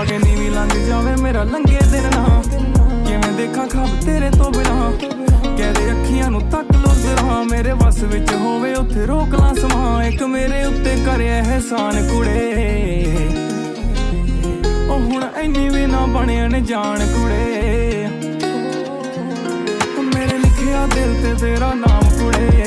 के नीवी लंघ जावे मेरा लंघे दिन ना किवें देखा खाब तेरे तो बिना कहदे अखियां नू तक लो जरा मेरे बस विच होवे उत्थे रोक ला समा एक मेरे उत्ते करे एहसान कुड़े ओ हुण इन्नी भी ना बने अनजान कुड़े मेरे लिखिया दिल ते तेरा नाम कुड़े